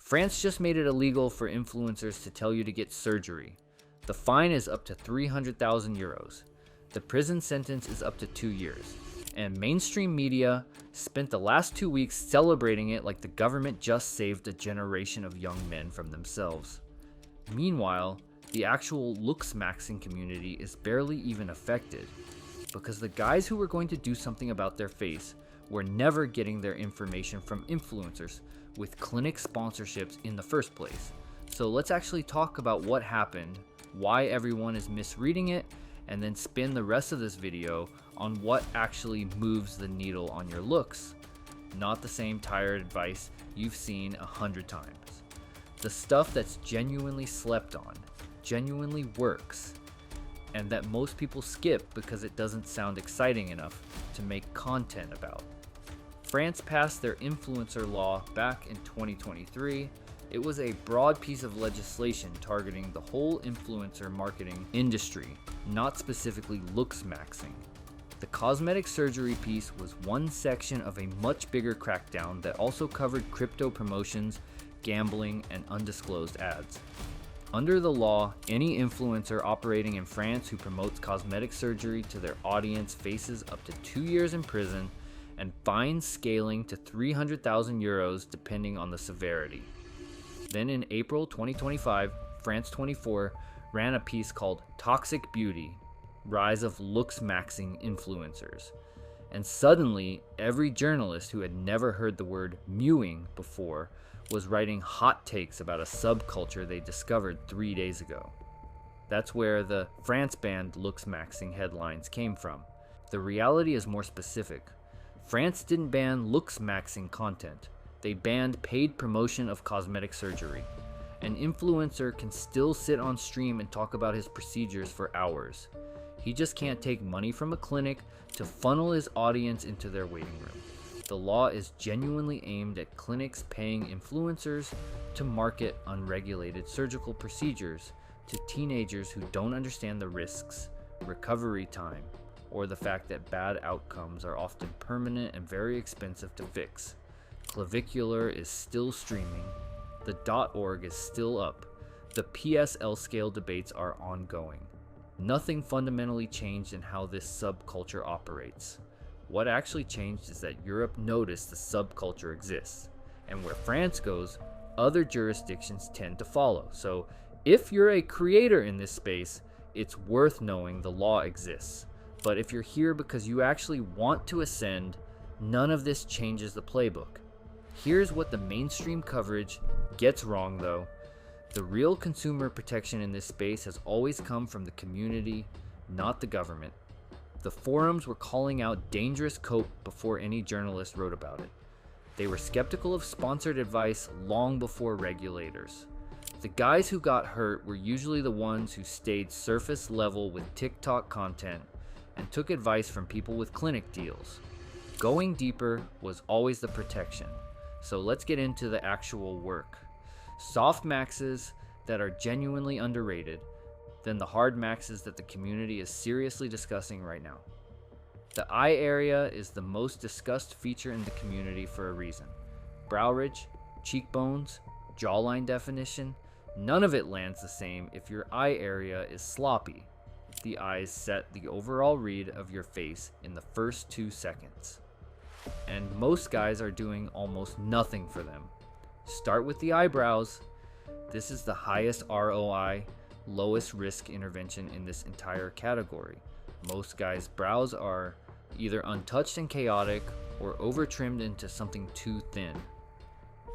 France just made it illegal for influencers to tell you to get surgery. The fine is up to 300,000 euros. The prison sentence is up to 2 years. And mainstream media spent the last 2 weeks celebrating it like the government just saved a generation of young men from themselves. Meanwhile, the actual Looksmaxxing community is barely even affected, because the guys who were going to do something about their face were never getting their information from influencers with clinic sponsorships in the first place. So let's actually talk about what happened, why everyone is misreading it, and then spin the rest of this video on what actually moves the needle on your looks, not the same tired advice you've seen 100 times. The stuff that's genuinely slept on, genuinely works, and that most people skip because it doesn't sound exciting enough to make content about. France passed their influencer law back in 2023. It was a broad piece of legislation targeting the whole influencer marketing industry, not specifically Looksmaxxing. The cosmetic surgery piece was one section of a much bigger crackdown that also covered crypto promotions, gambling, and undisclosed ads. Under the law, any influencer operating in France who promotes cosmetic surgery to their audience faces up to 2 years in prison and fines scaling to 300,000 euros depending on the severity. Then in April 2025, France 24 ran a piece called Toxic Beauty: Rise of Looksmaxxing Influencers. And suddenly, every journalist who had never heard the word mewing before was writing hot takes about a subculture they discovered 3 days ago. That's where the France banned Looksmaxxing headlines came from. The reality is more specific. France didn't ban Looksmaxxing content. They banned paid promotion of cosmetic surgery. An influencer can still sit on stream and talk about his procedures for hours. He just can't take money from a clinic to funnel his audience into their waiting room. The law is genuinely aimed at clinics paying influencers to market unregulated surgical procedures to teenagers who don't understand the risks, recovery time, or the fact that bad outcomes are often permanent and very expensive to fix. Clavicular is still streaming. The .org is still up. The PSL scale debates are ongoing. Nothing fundamentally changed in how this subculture operates. What actually changed is that Europe noticed the subculture exists, and where France goes, other jurisdictions tend to follow. So if you're a creator in this space, it's worth knowing the law exists. But if you're here because you actually want to ascend, none of this changes the playbook. Here's what the mainstream coverage gets wrong though. The real consumer protection in this space has always come from the community, not the government. The forums were calling out dangerous cope before any journalist wrote about it. They were skeptical of sponsored advice long before regulators. The guys who got hurt were usually the ones who stayed surface level with TikTok content and took advice from people with clinic deals. Going deeper was always the protection. So let's get into the actual work. Soft maxes that are genuinely underrated, then the hard maxes that the community is seriously discussing right now. The eye area is the most discussed feature in the community for a reason. Brow ridge, cheekbones, jawline definition, none of it lands the same if your eye area is sloppy. The eyes set the overall read of your face in the first 2 seconds. And most guys are doing almost nothing for them. Start with the eyebrows. This is the highest ROI, lowest risk intervention in this entire category. Most guys' brows are either untouched and chaotic or over trimmed into something too thin.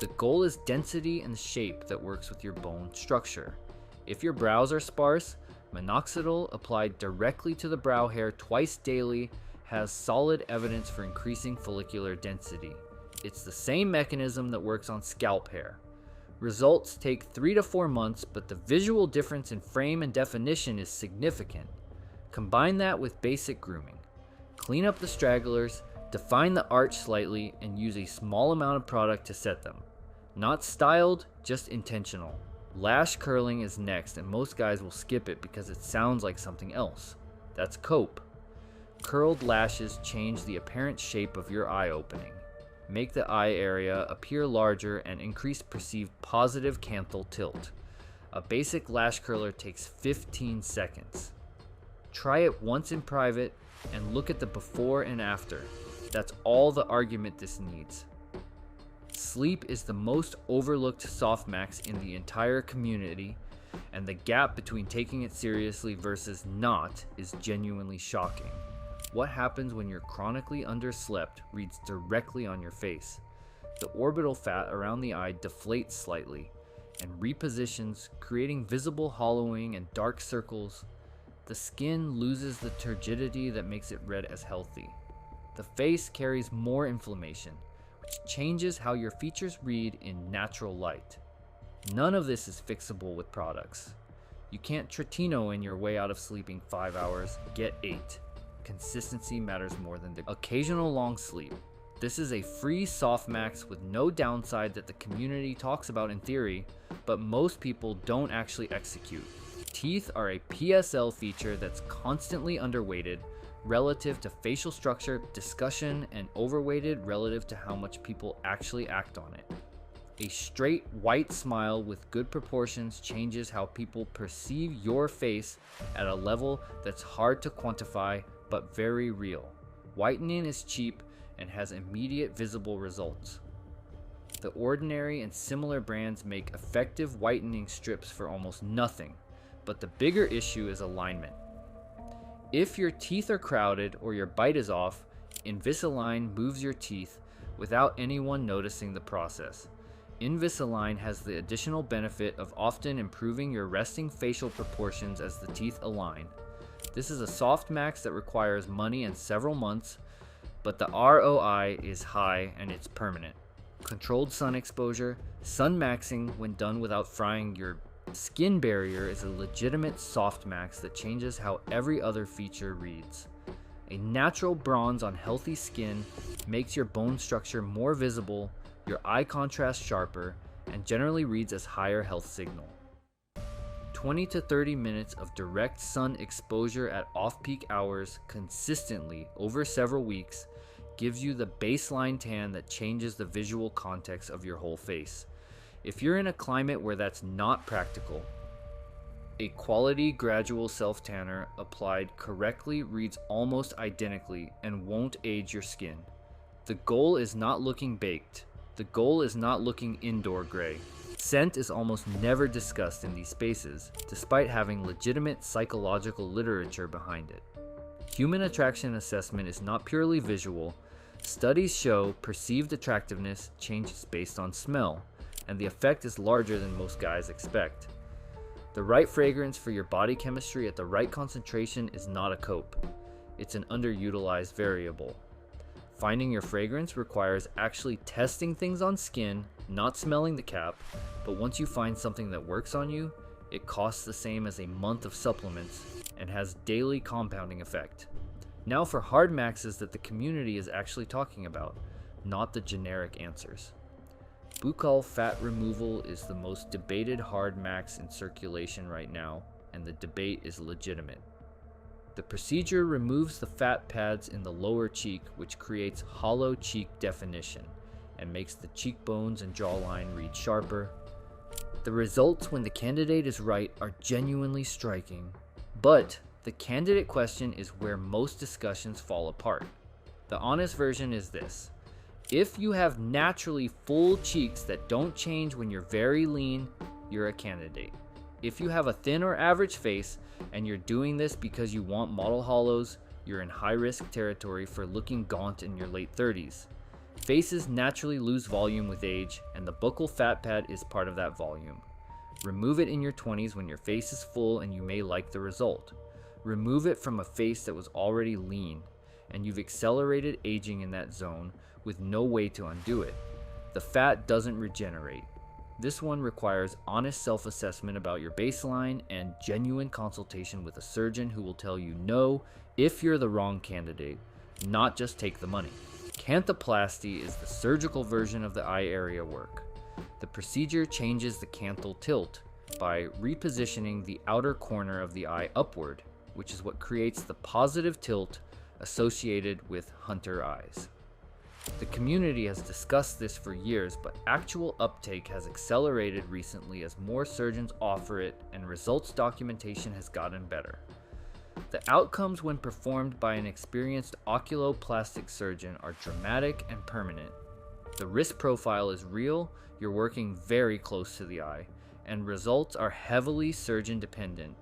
The goal is density and shape that works with your bone structure. If your brows are sparse, minoxidil applied directly to the brow hair twice daily has solid evidence for increasing follicular density. It's the same mechanism that works on scalp hair. Results take 3 to 4 months, but the visual difference in frame and definition is significant. Combine that with basic grooming. Clean up the stragglers, define the arch slightly, and use a small amount of product to set them. Not styled, just intentional. Lash curling is next, and most guys will skip it because it sounds like something else. That's cope. Curled lashes change the apparent shape of your eye opening. make the eye area appear larger, and increase perceived positive canthal tilt. A basic lash curler takes 15 seconds. Try it once in private and look at the before and after. That's all the argument this needs. Sleep is the most overlooked softmax in the entire community, and the gap between taking it seriously versus not is genuinely shocking. What happens when you're chronically underslept reads directly on your face. The orbital fat around the eye deflates slightly and repositions, creating visible hollowing and dark circles. The skin loses the turgidity that makes it read as healthy. The face carries more inflammation, which changes how your features read in natural light. None of this is fixable with products. You can't Tretino in your way out of sleeping 5 hours, get 8. Consistency matters more than the occasional long sleep. This is a free softmax with no downside that the community talks about in theory, but most people don't actually execute. Teeth are a PSL feature that's constantly underweighted relative to facial structure, discussion, and overweighted relative to how much people actually act on it. A straight white smile with good proportions changes how people perceive your face at a level that's hard to quantify but very real. Whitening is cheap and has immediate visible results. The Ordinary and similar brands make effective whitening strips for almost nothing, but the bigger issue is alignment. If your teeth are crowded or your bite is off, Invisalign moves your teeth without anyone noticing the process. Invisalign has the additional benefit of often improving your resting facial proportions as the teeth align. This is a softmax that requires money and several months, but the ROI is high and it's permanent. Controlled sun exposure, sun maxing when done without frying your skin barrier is a legitimate softmax that changes how every other feature reads. A natural bronze on healthy skin makes your bone structure more visible, your eye contrast sharper, and generally reads as higher health signal. 20 to 30 minutes of direct sun exposure at off-peak hours consistently over several weeks gives you the baseline tan that changes the visual context of your whole face. If you're in a climate where that's not practical, a quality gradual self-tanner applied correctly reads almost identically and won't age your skin. The goal is not looking baked. The goal is not looking indoor gray. Scent is almost never discussed in these spaces, despite having legitimate psychological literature behind it. Human attraction assessment is not purely visual. Studies show perceived attractiveness changes based on smell, and the effect is larger than most guys expect. The right fragrance for your body chemistry at the right concentration is not a cope. It's an underutilized variable. Finding your fragrance requires actually testing things on skin, not smelling the cap, but once you find something that works on you, it costs the same as a month of supplements and has daily compounding effect. Now for hard maxes that the community is actually talking about, not the generic answers. Buccal fat removal is the most debated hard max in circulation right now, and the debate is legitimate. The procedure removes the fat pads in the lower cheek, which creates hollow cheek definition and makes the cheekbones and jawline read sharper. The results when the candidate is right are genuinely striking, but the candidate question is where most discussions fall apart. The honest version is this: if you have naturally full cheeks that don't change when you're very lean, you're a candidate. If you have a thin or average face and you're doing this because you want model hollows, you're in high-risk territory for looking gaunt in your late 30s. Faces naturally lose volume with age, and the buccal fat pad is part of that volume. Remove it in your 20s when your face is full and you may like the result. Remove it from a face that was already lean, and you've accelerated aging in that zone with no way to undo it. The fat doesn't regenerate. This one requires honest self-assessment about your baseline and genuine consultation with a surgeon who will tell you no if you're the wrong candidate, not just take the money. Canthoplasty is the surgical version of the eye area work. The procedure changes the canthal tilt by repositioning the outer corner of the eye upward, which is what creates the positive tilt associated with hunter eyes. The community has discussed this for years, but actual uptake has accelerated recently as more surgeons offer it and results documentation has gotten better. The outcomes when performed by an experienced oculoplastic surgeon are dramatic and permanent. The risk profile is real, you're working very close to the eye, and results are heavily surgeon dependent.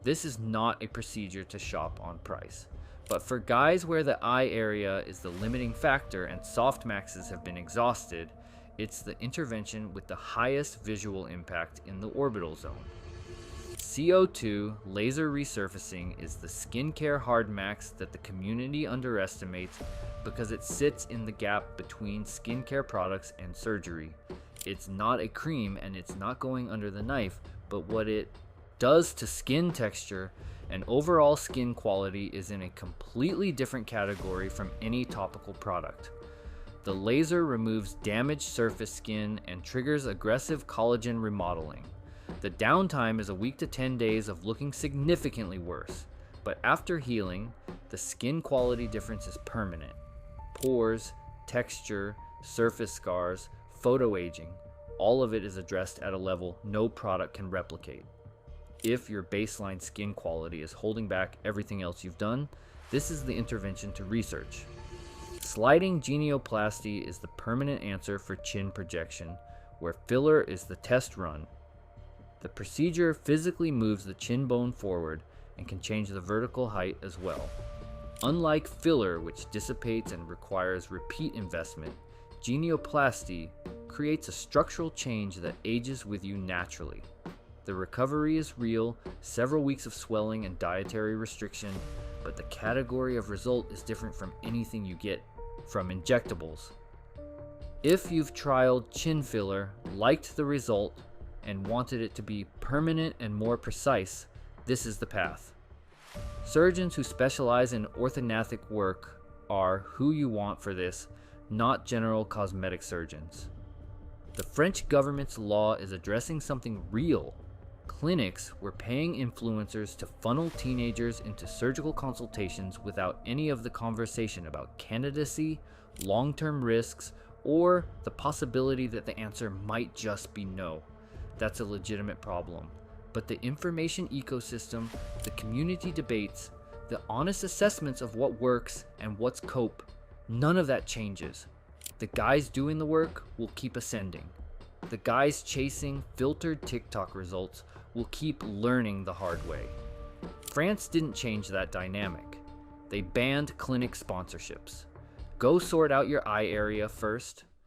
This is not a procedure to shop on price. But for guys where the eye area is the limiting factor and softmaxes have been exhausted, it's the intervention with the highest visual impact in the orbital zone. CO2 laser resurfacing is the skincare hardmax that the community underestimates because it sits in the gap between skincare products and surgery. It's not a cream and it's not going under the knife, but what it does to skin texture and overall skin quality is in a completely different category from any topical product. The laser removes damaged surface skin and triggers aggressive collagen remodeling. The downtime is a week to 10 days of looking significantly worse, but after healing, the skin quality difference is permanent. Pores, texture, surface scars, photoaging, all of it is addressed at a level no product can replicate. If your baseline skin quality is holding back everything else you've done, this is the intervention to research. Sliding genioplasty is the permanent answer for chin projection, where filler is the test run. The procedure physically moves the chin bone forward and can change the vertical height as well. Unlike filler, which dissipates and requires repeat investment, genioplasty creates a structural change that ages with you naturally. The recovery is real, several weeks of swelling and dietary restriction, but the category of result is different from anything you get from injectables. If you've trialed chin filler, liked the result, and wanted it to be permanent and more precise, this is the path. Surgeons who specialize in orthognathic work are who you want for this, not general cosmetic surgeons. The French government's law is addressing something real. Clinics were paying influencers to funnel teenagers into surgical consultations without any of the conversation about candidacy, long-term risks, or the possibility that the answer might just be no. That's a legitimate problem. But the information ecosystem, the community debates, the honest assessments of what works and what's cope, none of that changes. The guys doing the work will keep ascending. The guys chasing filtered TikTok results will keep learning the hard way. France didn't change that dynamic. They banned clinic sponsorships. Go sort out your eye area first,